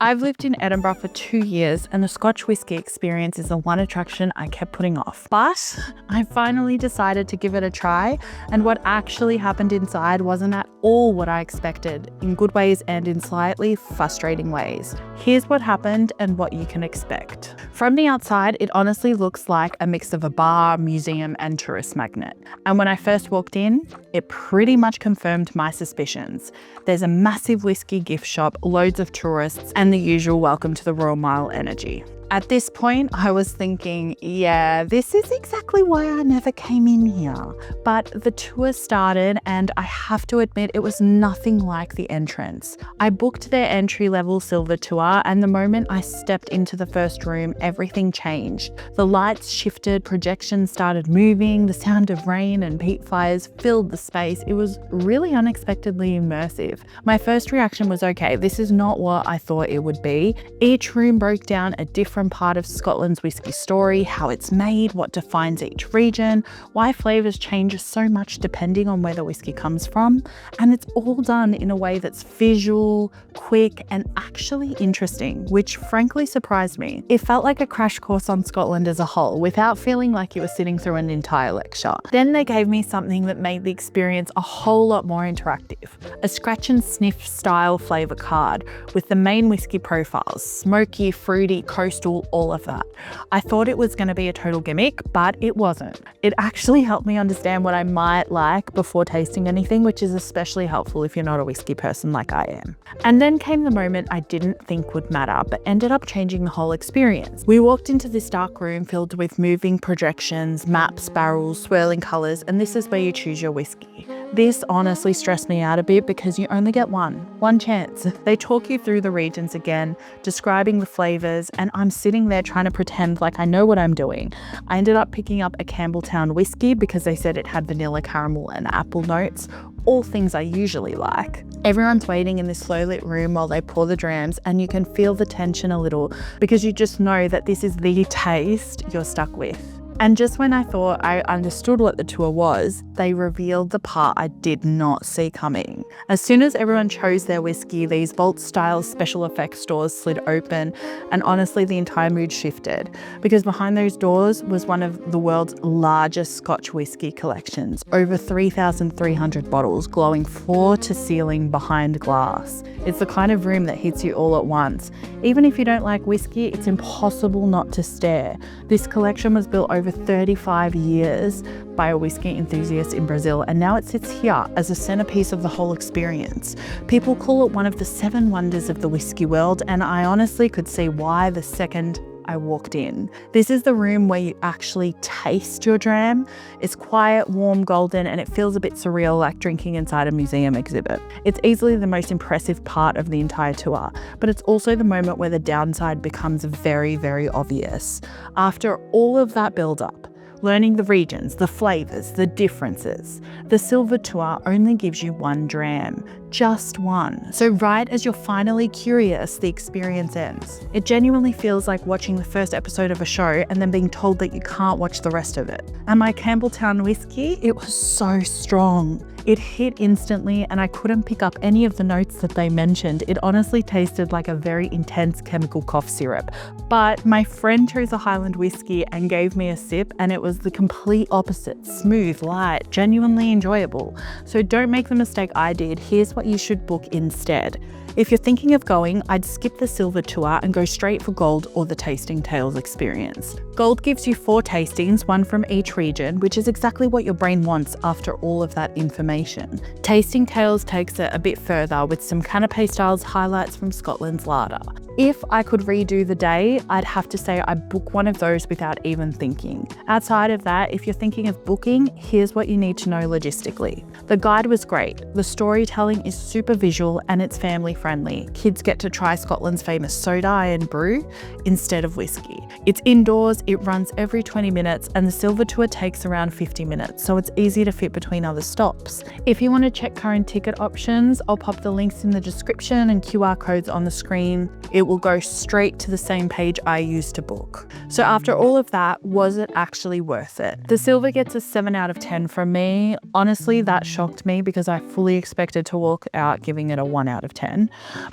I've lived in Edinburgh for 2 years and the Scotch whisky experience is the one attraction I kept putting off. But I finally decided to give it a try, and what actually happened inside wasn't at all what I expected, in good ways and in slightly frustrating ways. Here's what happened and what you can expect. From the outside, it honestly looks like a mix of a bar, museum and tourist magnet. And when I first walked in, it pretty much confirmed my suspicions. There's a massive whisky gift shop, loads of tourists, and the usual welcome to the Royal Mile energy. At this point, I was thinking, yeah, this is exactly why I never came in here. But the tour started and I have to admit it was nothing like the entrance. I booked their entry-level silver tour and the moment I stepped into the first room, everything changed. The lights shifted, projections started moving, the sound of rain and peat fires filled the space. It was really unexpectedly immersive. My first reaction was, okay, this is not what I thought it would be. Each room broke down a different part of Scotland's whisky story, how it's made, what defines each region, why flavours change so much depending on where the whisky comes from, and it's all done in a way that's visual, quick, and actually interesting, which frankly surprised me. It felt like a crash course on Scotland as a whole, without feeling like you were sitting through an entire lecture. Then they gave me something that made the experience a whole lot more interactive. A scratch and sniff style flavour card with the main whisky profiles, smoky, fruity, coastal, all of that. I thought it was going to be a total gimmick, but it wasn't. It actually helped me understand what I might like before tasting anything, which is especially helpful if you're not a whisky person like I am. And then came the moment I didn't think would matter, but ended up changing the whole experience. We walked into this dark room filled with moving projections, maps, barrels, swirling colours, and this is where you choose your whisky. This honestly stressed me out a bit because you only get one chance. They talk you through the regions again, describing the flavours, and I'm sitting there trying to pretend like I know what I'm doing. I ended up picking up a Campbelltown whiskey because they said it had vanilla, caramel and apple notes, all things I usually like. Everyone's waiting in this slow lit room while they pour the drams, and you can feel the tension a little because you just know that this is the taste you're stuck with. And just when I thought I understood what the tour was, they revealed the part I did not see coming. As soon as everyone chose their whiskey, these vault-style special effects doors slid open, and honestly the entire mood shifted, because behind those doors was one of the world's largest Scotch whisky collections, over 3,300 bottles glowing floor to ceiling behind glass. It's the kind of room that hits you all at once. Even if you don't like whisky, it's impossible not to stare. This collection was built over 35 years by a whisky enthusiast in Brazil, and now it sits here as a centerpiece of the whole experience. People call it one of the 7 wonders of the whisky world, and I honestly could see why the second I walked in. This is the room where you actually taste your dram. It's quiet, warm, golden, and it feels a bit surreal, like drinking inside a museum exhibit. It's easily the most impressive part of the entire tour, but it's also the moment where the downside becomes very, very obvious. After all of that build-up, learning the regions, the flavours, the differences, the silver tour only gives you 1 dram. Just one. So right as you're finally curious, the experience ends. It genuinely feels like watching the first episode of a show and then being told that you can't watch the rest of it. And my Campbelltown whiskey, it was so strong. It hit instantly and I couldn't pick up any of the notes that they mentioned. It honestly tasted like a very intense chemical cough syrup. But my friend chose a Highland whiskey and gave me a sip, and it was the complete opposite. Smooth, light, genuinely enjoyable. So don't make the mistake I did. Here's what you should book instead. If you're thinking of going, I'd skip the silver tour and go straight for gold or the Tasting Tales experience. Gold gives you 4 tastings, 1 from each region, which is exactly what your brain wants after all of that information. Tasting Tales takes it a bit further with some canapé styles highlights from Scotland's larder. If I could redo the day, I'd have to say I book one of those without even thinking. Outside of that, if you're thinking of booking, here's what you need to know logistically. The guide was great. The storytelling is super visual and it's family friendly. Kids get to try Scotland's famous soda and brew instead of whiskey. It's indoors, it runs every 20 minutes and the silver tour takes around 50 minutes, so it's easy to fit between other stops. If you want to check current ticket options, I'll pop the links in the description and QR codes on the screen. It will go straight to the same page I used to book. So after all of that, was it actually worth it? The silver gets a 7 out of 10 from me. Honestly, that shocked me because I fully expected to walk out giving it a 1 out of 10,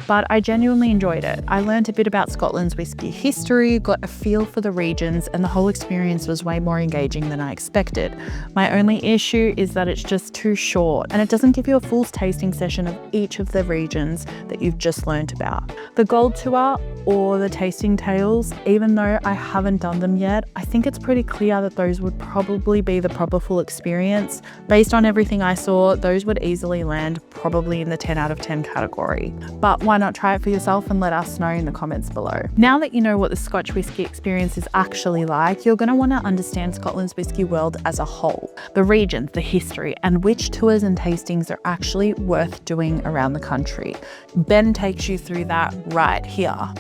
but I genuinely enjoyed it. I learned a bit about Scotland's whisky history, got a feel for the regions, and the whole experience was way more engaging than I expected. My only issue is that it's just too short and it doesn't give you a full tasting session of each of the regions that you've just learnt about. The Gold Tour or the Tasting Tales, even though I haven't done them yet, I think it's pretty clear that those would probably be the proper full experience. Based on everything I saw, those would easily land probably in the 10 out of 10 category. But why not try it for yourself and let us know in the comments below. Now that you know what the Scotch whisky experience is actually like, you're going to want to understand Scotland's whisky world as a whole, the regions, the history, and which tours and tastings are actually worth doing around the country. Ben takes you through that right here.